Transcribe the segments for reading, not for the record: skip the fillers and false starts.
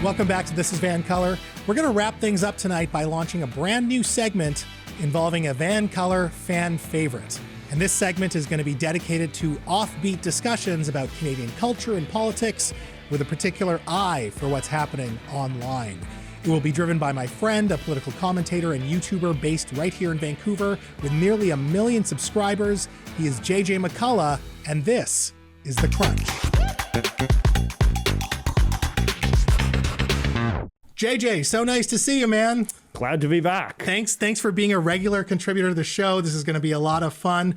Welcome back to This is VANCOLOUR. We're going to wrap things up tonight by launching a brand new segment involving a VANCOLOUR fan favorite. And this segment is going to be dedicated to offbeat discussions about Canadian culture and politics with a particular eye for what's happening online. It will be driven by my friend, a political commentator and YouTuber based right here in Vancouver with nearly 1 million subscribers. He is JJ McCullough, and this is The Crunch. JJ, so nice to see you, man. Glad to be back. Thanks for being a regular contributor to the show. This is going to be a lot of fun.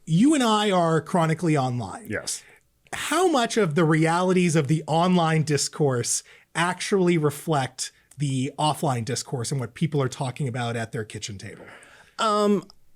You and I are chronically online. Yes. How much of the realities of the online discourse actually reflect the offline discourse and what people are talking about at their kitchen table?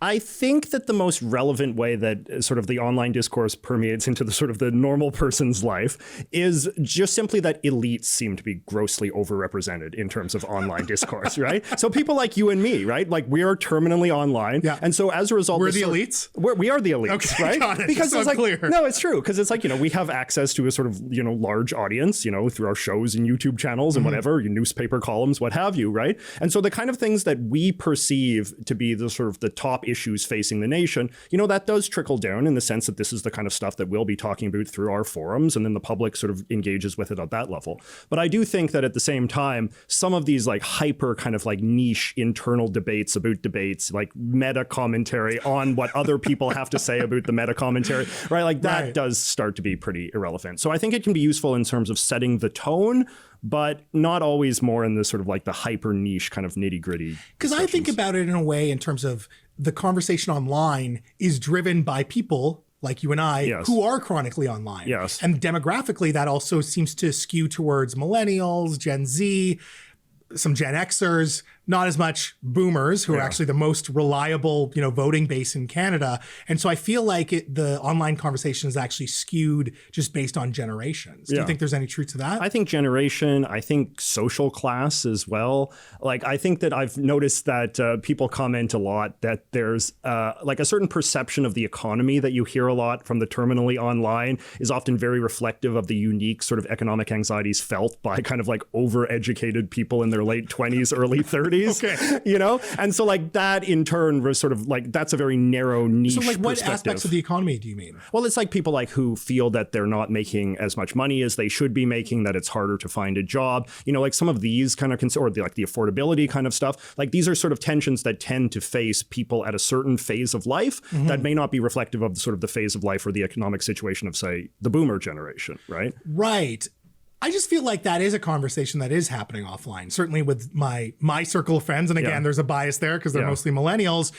I think that the most relevant way that sort of the online discourse permeates into the sort of the normal person's life is just simply that elites seem to be grossly overrepresented in terms of online discourse, right? So people like you and me, right? Like we are terminally online. Yeah. And so as a result, we're the elites? We are the elites, okay, right? Got it. Because so it's like, clear. No, it's true. Because it's like, we have access to a sort of, large audience, through our shows and YouTube channels and whatever, your newspaper columns, what have you, right? And so the kind of things that we perceive to be the sort of the top issues facing the nation, that does trickle down in the sense that this is the kind of stuff that we'll be talking about through our forums, and then the public sort of engages with it at that level. But I do think that at the same time, some of these like hyper kind of like niche internal debates about debates, like meta commentary on what other people have to say about the meta commentary, right? Like that does start to be pretty irrelevant. So I think it can be useful in terms of setting the tone, but not always more in the sort of like the hyper niche kind of nitty gritty. Because I think about it in a way in terms of the conversation online is driven by people like you and I who are chronically online. Yes. And demographically, that also seems to skew towards millennials, Gen Z, some Gen Xers, not as much boomers who are actually the most reliable, voting base in Canada. And so I feel like the online conversation is actually skewed just based on generations. Do you think there's any truth to that? I think generation, I think social class as well. Like, I think that I've noticed that people comment a lot that there's like a certain perception of the economy that you hear a lot from the terminally online is often very reflective of the unique sort of economic anxieties felt by kind of like overeducated people in their late 20s, early 30s. Okay. And so like that in turn was sort of like, that's a very narrow niche So like what perspective. aspects of the economy do you mean? Well, it's like people like who feel that they're not making as much money as they should be making, that it's harder to find a job. Like some of these kind of, or the affordability kind of stuff, like these are sort of tensions that tend to face people at a certain phase of life that may not be reflective of the sort of the phase of life or the economic situation of, say, the boomer generation, right? Right. I just feel like that is a conversation that is happening offline, certainly with my circle of friends. And again, there's a bias there because they're mostly millennials,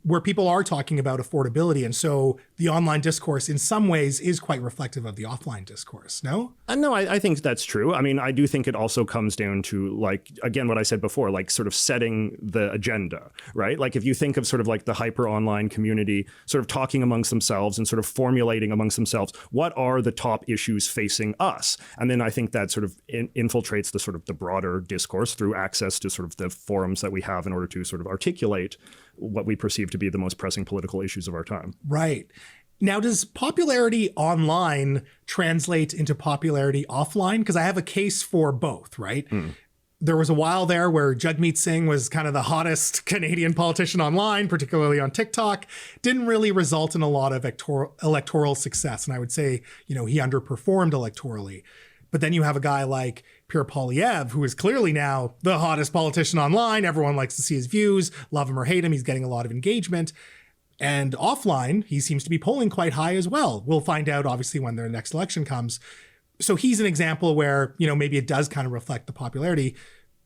where people are talking about affordability. And so the online discourse in some ways is quite reflective of the offline discourse, no? No, I think that's true. I mean, I do think it also comes down to, like, again, what I said before, like sort of setting the agenda, right? Like if you think of sort of like the hyper online community sort of talking amongst themselves and sort of formulating amongst themselves, what are the top issues facing us? And then I think that sort of infiltrates the sort of the broader discourse through access to sort of the forums that we have in order to sort of articulate what we perceive to be the most pressing political issues of our time. Right. Now, does popularity online translate into popularity offline? Because I have a case for both, right? There was a while there where Jagmeet Singh was kind of the hottest Canadian politician online, particularly on TikTok. Didn't really result in a lot of electoral success. And I would say, he underperformed electorally. But then you have a guy like Pierre Poilievre, who is clearly now the hottest politician online. Everyone likes to see his views, love him or hate him. He's getting a lot of engagement. And offline, he seems to be polling quite high as well. We'll find out, obviously, when their next election comes. So he's an example where, maybe it does kind of reflect the popularity.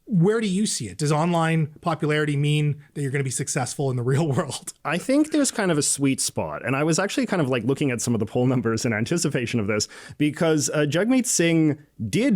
Where do you see it? Does online popularity mean that you're going to be successful in the real world? I think there's kind of a sweet spot. And I was actually kind of like looking at some of the poll numbers in anticipation of this, because Jagmeet Singh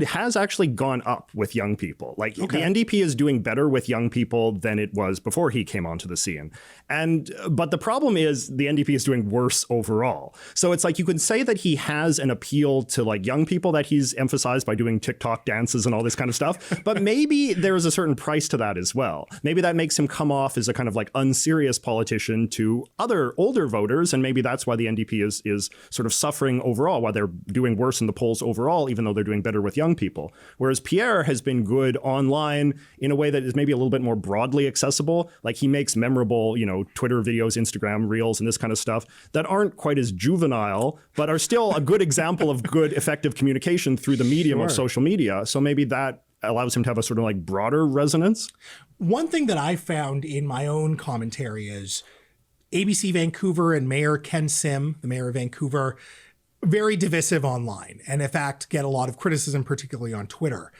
has actually gone up with young people. Like the NDP is doing better with young people than it was before he came onto the scene. But the problem is the NDP is doing worse overall. So it's like you could say that he has an appeal to like young people that he's emphasized by doing TikTok dances and all this kind of stuff. But maybe there is a certain price to that as well. Maybe that makes him come off as a kind of like unserious politician to other older voters, and maybe that's why the NDP is sort of suffering overall, why they're doing worse in the polls overall, even though they're doing better with young people. Whereas Pierre has been good online in a way that is maybe a little bit more broadly accessible. Like he makes memorable, Twitter videos, Instagram reels, and this kind of stuff that aren't quite as juvenile, but are still a good example of good, effective communication through the medium of social media. So maybe that allows him to have a sort of like broader resonance. One thing that I found in my own commentary is ABC Vancouver and Mayor Ken Sim, the mayor of Vancouver, very divisive online, and in fact get a lot of criticism, particularly on Twitter.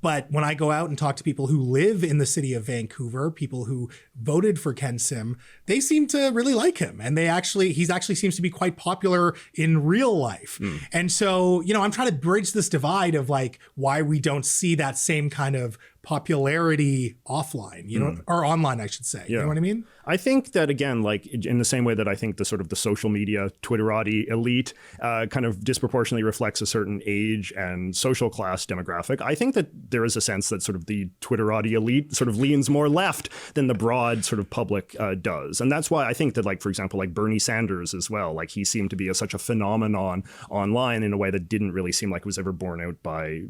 But when I go out and talk to people who live in the city of Vancouver, people who voted for Ken Sim, they seem to really like him. And he's actually seems to be quite popular in real life. And so, I'm trying to bridge this divide of like why we don't see that same kind of popularity offline, or online, I should say. You know what I mean? I think that, again, like in the same way that I think the sort of the social media Twitterati elite kind of disproportionately reflects a certain age and social class demographic, I think that there is a sense that sort of the Twitterati elite sort of leans more left than the broad sort of public does. And that's why I think that, like, for example, like Bernie Sanders as well, like he seemed to be such a phenomenon online in a way that didn't really seem like it was ever borne out by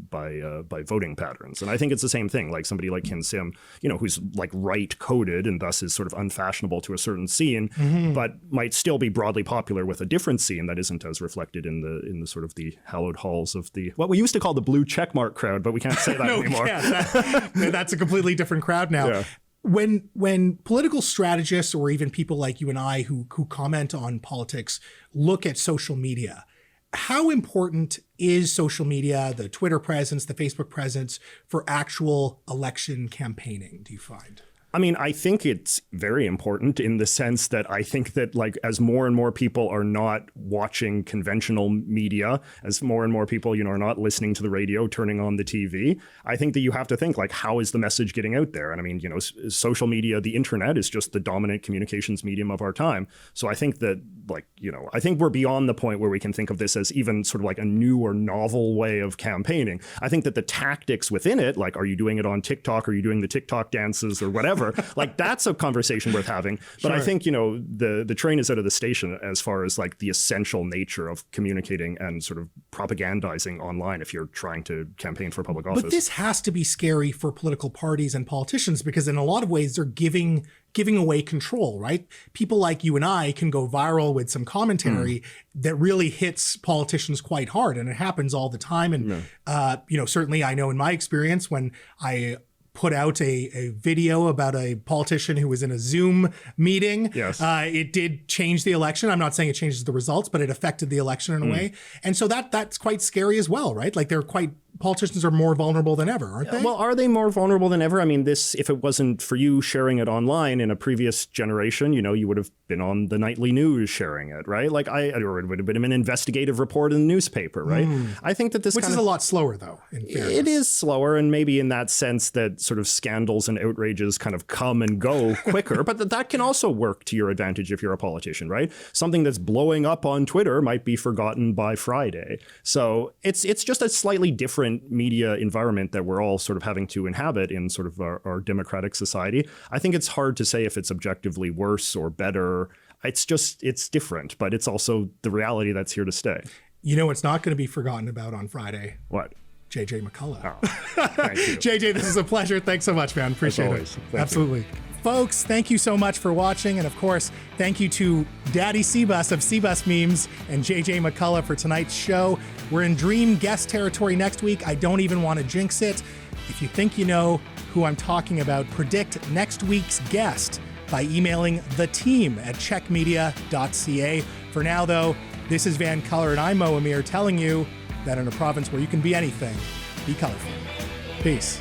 voting patterns. And I think it's the same thing, like somebody like Ken Sim, who's like right coded and thus is sort of unfashionable to a certain scene, but might still be broadly popular with a different scene that isn't as reflected in the sort of the hallowed halls of what we used to call the blue checkmark crowd, but we can't say that anymore. That's a completely different crowd now. Yeah. When political strategists or even people like you and I who comment on politics look at social media, how important is social media, the Twitter presence, the Facebook presence for actual election campaigning, do you find? I mean, I think it's very important in the sense that I think that, like, as more and more people are not watching conventional media, as more and more people, are not listening to the radio, turning on the TV, I think that you have to think, like, how is the message getting out there? And I mean, social media, the internet is just the dominant communications medium of our time. So I think that, like, I think we're beyond the point where we can think of this as even sort of like a new or novel way of campaigning. I think that the tactics within it, like, are you doing it on TikTok? Are you doing the TikTok dances or whatever? Like, that's a conversation worth having. But I think, the train is out of the station as far as like the essential nature of communicating and sort of propagandizing online if you're trying to campaign for public office. But this has to be scary for political parties and politicians because in a lot of ways they're giving away control, right? People like you and I can go viral with some commentary that really hits politicians quite hard. And it happens all the time. And, certainly I know in my experience when I put out a video about a politician who was in a Zoom meeting. Yes. It did change the election. I'm not saying it changes the results, but it affected the election in a way. And so that's quite scary as well, right? Like politicians are more vulnerable than ever, aren't they? Well, are they more vulnerable than ever? I mean, if it wasn't for you sharing it online in a previous generation, you would have been on the nightly news sharing it, right? Like or it would have been an investigative report in the newspaper, right? I think that which is a lot slower, though. In fairness. It is slower, and maybe in that sense that sort of scandals and outrages kind of come and go quicker, but that can also work to your advantage if you're a politician, right? Something that's blowing up on Twitter might be forgotten by Friday. So it's just a slightly different media environment that we're all sort of having to inhabit in sort of our democratic society. I think it's hard to say if it's objectively worse or better. It's different, but it's also the reality that's here to stay. It's not going to be forgotten about on Friday. What? JJ McCullough. Oh, thank you. JJ, this is a pleasure. Thanks so much, man. Appreciate it. Absolutely. Folks, thank you so much for watching. And of course, thank you to Daddy Cbus of Cbus Memes and JJ McCullough for tonight's show. We're in dream guest territory next week. I don't even want to jinx it. If you think you know who I'm talking about, predict next week's guest by emailing the team at chekmedia.ca. For now, though, this is VANCOLOUR and I'm Mo Amir telling you that in a province where you can be anything, be colorful. Peace.